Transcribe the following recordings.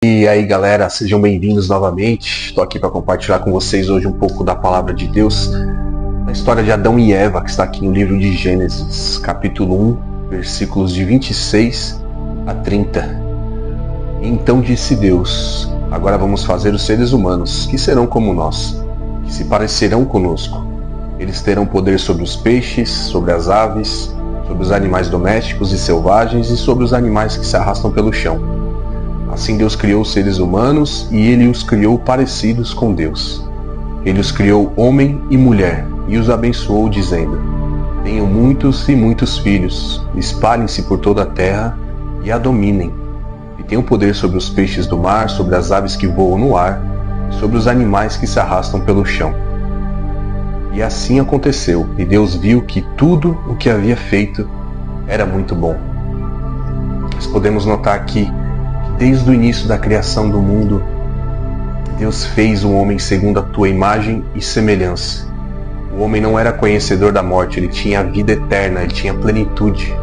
E aí galera, sejam bem-vindos novamente. Estou aqui para compartilhar com vocês hoje um pouco da palavra de Deus, a história de Adão e Eva, que está aqui no livro de Gênesis, capítulo 1, versículos de 26 a 30. Então disse Deus: agora vamos fazer os seres humanos, que serão como nós, que se parecerão conosco. Eles terão poder sobre os peixes, sobre as aves, sobre os animais domésticos e selvagens e sobre os animais que se arrastam pelo chão. Assim Deus criou os seres humanos e Ele os criou parecidos com Deus. Ele os criou homem e mulher e os abençoou dizendo: tenham muitos e muitos filhos, espalhem-se por toda a terra e a dominem. E tenham poder sobre os peixes do mar, sobre as aves que voam no ar e sobre os animais que se arrastam pelo chão. E assim aconteceu, e Deus viu que tudo o que havia feito era muito bom. Nós podemos notar aqui desde o início da criação do mundo, Deus fez o homem segundo a tua imagem e semelhança. O homem não era conhecedor da morte, ele tinha a vida eterna, ele tinha plenitude.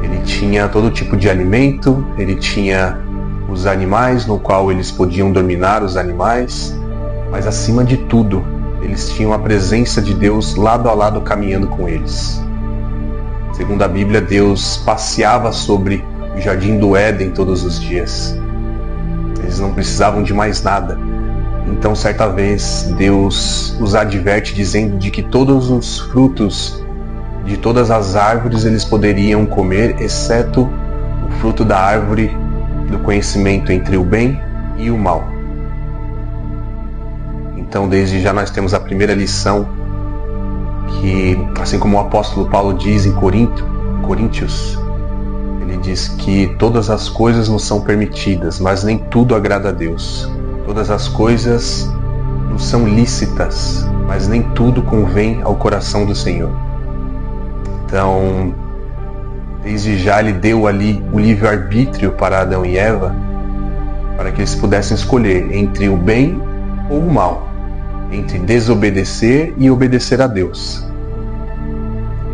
Ele tinha todo tipo de alimento, ele tinha os animais no qual eles podiam dominar os animais, mas acima de tudo, eles tinham a presença de Deus lado a lado caminhando com eles. Segundo a Bíblia, Deus passeava sobre o jardim do Éden todos os dias. Eles não precisavam de mais nada. Então, certa vez, Deus os adverte dizendo de que todos os frutos de todas as árvores eles poderiam comer, exceto o fruto da árvore do conhecimento entre o bem e o mal. Então, desde já nós temos a primeira lição, que, assim como o apóstolo Paulo diz em Coríntios, ele diz que todas as coisas nos são permitidas, mas nem tudo agrada a Deus. Todas as coisas nos são lícitas, mas nem tudo convém ao coração do Senhor. Então, desde já ele deu ali o livre-arbítrio para Adão e Eva, para que eles pudessem escolher entre o bem ou o mal, entre desobedecer e obedecer a Deus.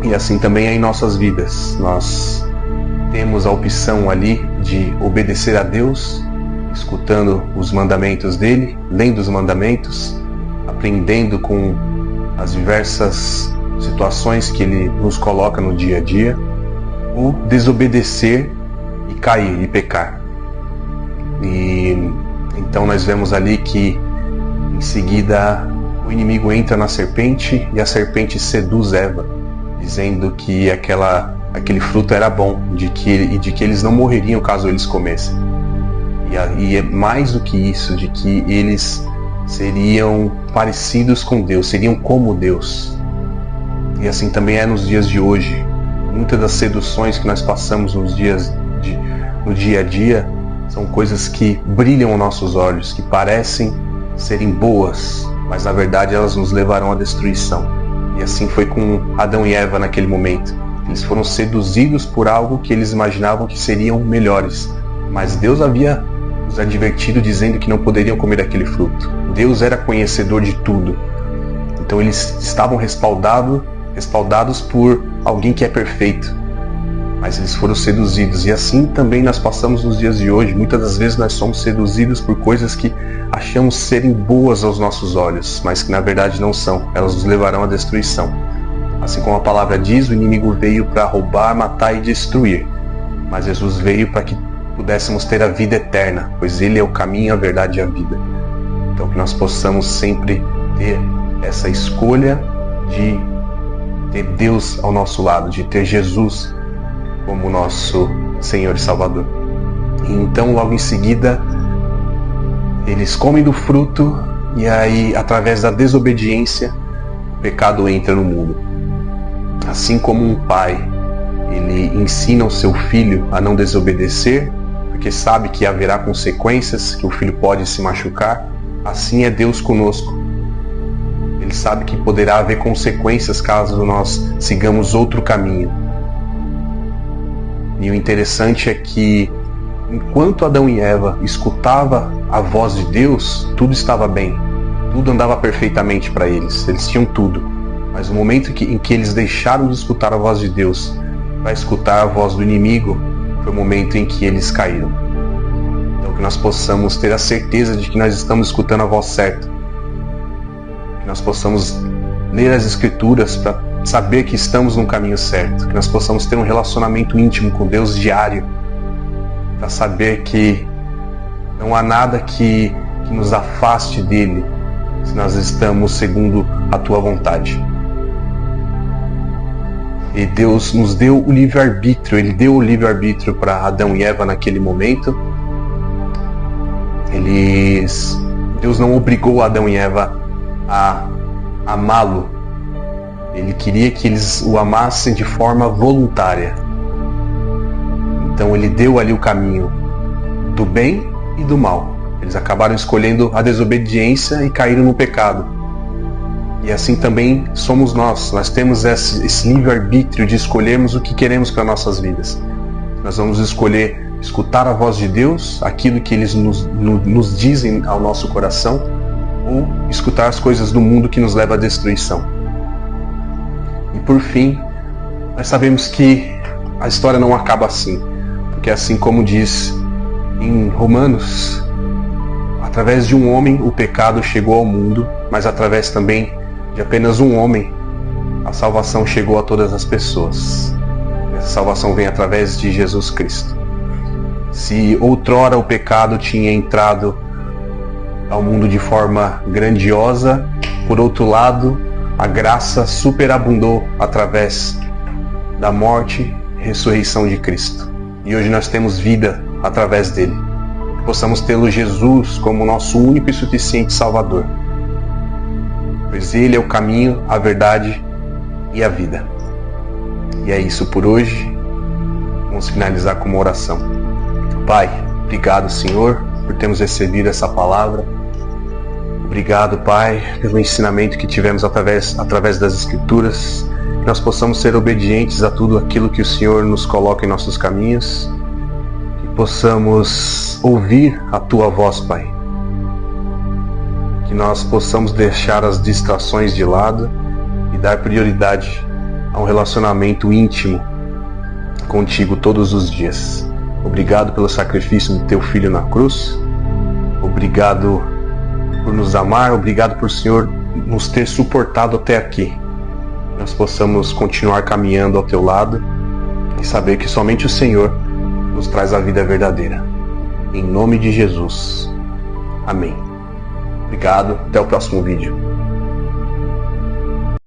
E assim também é em nossas vidas. Nós temos a opção ali de obedecer a Deus, escutando os mandamentos dele, lendo os mandamentos, aprendendo com as diversas situações que ele nos coloca no dia a dia, ou desobedecer e cair e pecar. E então nós vemos ali que em seguida o inimigo entra na serpente e a serpente seduz Eva, dizendo que aquele fruto era bom, de que eles não morreriam caso eles comessem. E é mais do que isso, de que eles seriam parecidos com Deus, seriam como Deus. E assim também é nos dias de hoje. Muitas das seduções que nós passamos no dia a dia são coisas que brilham aos nossos olhos, que parecem serem boas, mas na verdade elas nos levarão à destruição. E assim foi com Adão e Eva naquele momento. Eles foram seduzidos por algo que eles imaginavam que seriam melhores. Mas Deus havia os advertido dizendo que não poderiam comer aquele fruto. Deus era conhecedor de tudo. Então eles estavam respaldados por alguém que é perfeito. Mas eles foram seduzidos. E assim também nós passamos nos dias de hoje. Muitas das vezes nós somos seduzidos por coisas que achamos serem boas aos nossos olhos, mas que na verdade não são. Elas nos levarão à destruição. Assim como a palavra diz, o inimigo veio para roubar, matar e destruir. Mas Jesus veio para que pudéssemos ter a vida eterna, pois Ele é o caminho, a verdade e a vida. Então que nós possamos sempre ter essa escolha de ter Deus ao nosso lado, de ter Jesus como nosso Senhor e Salvador. E então logo em seguida eles comem do fruto e aí através da desobediência o pecado entra no mundo. Assim como um pai, ele ensina o seu filho a não desobedecer, porque sabe que haverá consequências, que o filho pode se machucar, assim é Deus conosco. Ele sabe que poderá haver consequências caso nós sigamos outro caminho. E o interessante é que, enquanto Adão e Eva escutavam a voz de Deus, tudo estava bem, tudo andava perfeitamente para eles, eles tinham tudo. Mas no momento em que eles deixaram de escutar a voz de Deus para escutar a voz do inimigo, foi o momento em que eles caíram. Então que nós possamos ter a certeza de que nós estamos escutando a voz certa, que nós possamos ler as Escrituras para saber que estamos no caminho certo, que nós possamos ter um relacionamento íntimo com Deus diário, para saber que não há nada que nos afaste dele, se nós estamos segundo a tua vontade. E Deus nos deu o livre-arbítrio, Ele deu o livre-arbítrio para Adão e Eva naquele momento. Deus não obrigou Adão e Eva a amá-lo. Ele queria que eles o amassem de forma voluntária. Então Ele deu ali o caminho do bem e do mal. Eles acabaram escolhendo a desobediência e caíram no pecado. E assim também somos nós. Nós temos esse livre-arbítrio de escolhermos o que queremos para nossas vidas. Nós vamos escolher escutar a voz de Deus, aquilo que eles nos dizem ao nosso coração, ou escutar as coisas do mundo que nos leva à destruição. E por fim, nós sabemos que a história não acaba assim, porque assim como diz em Romanos, através de um homem o pecado chegou ao mundo, mas através também de apenas um homem a salvação chegou a todas as pessoas. Essa salvação vem através de Jesus Cristo. Se outrora o pecado tinha entrado ao mundo de forma grandiosa, por outro lado, a graça superabundou através da morte e ressurreição de Cristo. E hoje nós temos vida através dele. Que possamos tê-lo Jesus como nosso único e suficiente Salvador. Pois ele é o caminho, a verdade e a vida. E é isso por hoje. Vamos finalizar com uma oração. Pai, obrigado, Senhor, por termos recebido essa palavra. Obrigado, Pai, pelo ensinamento que tivemos através das Escrituras. Que nós possamos ser obedientes a tudo aquilo que o Senhor nos coloca em nossos caminhos. Que possamos ouvir a Tua voz, Pai. Que nós possamos deixar as distrações de lado e dar prioridade a um relacionamento íntimo contigo todos os dias. Obrigado pelo sacrifício do Teu Filho na cruz. Obrigado por nos amar. Obrigado por o Senhor nos ter suportado até aqui. Que nós possamos continuar caminhando ao Teu lado e saber que somente o Senhor nos traz a vida verdadeira. Em nome de Jesus. Amém. Obrigado. Até o próximo vídeo.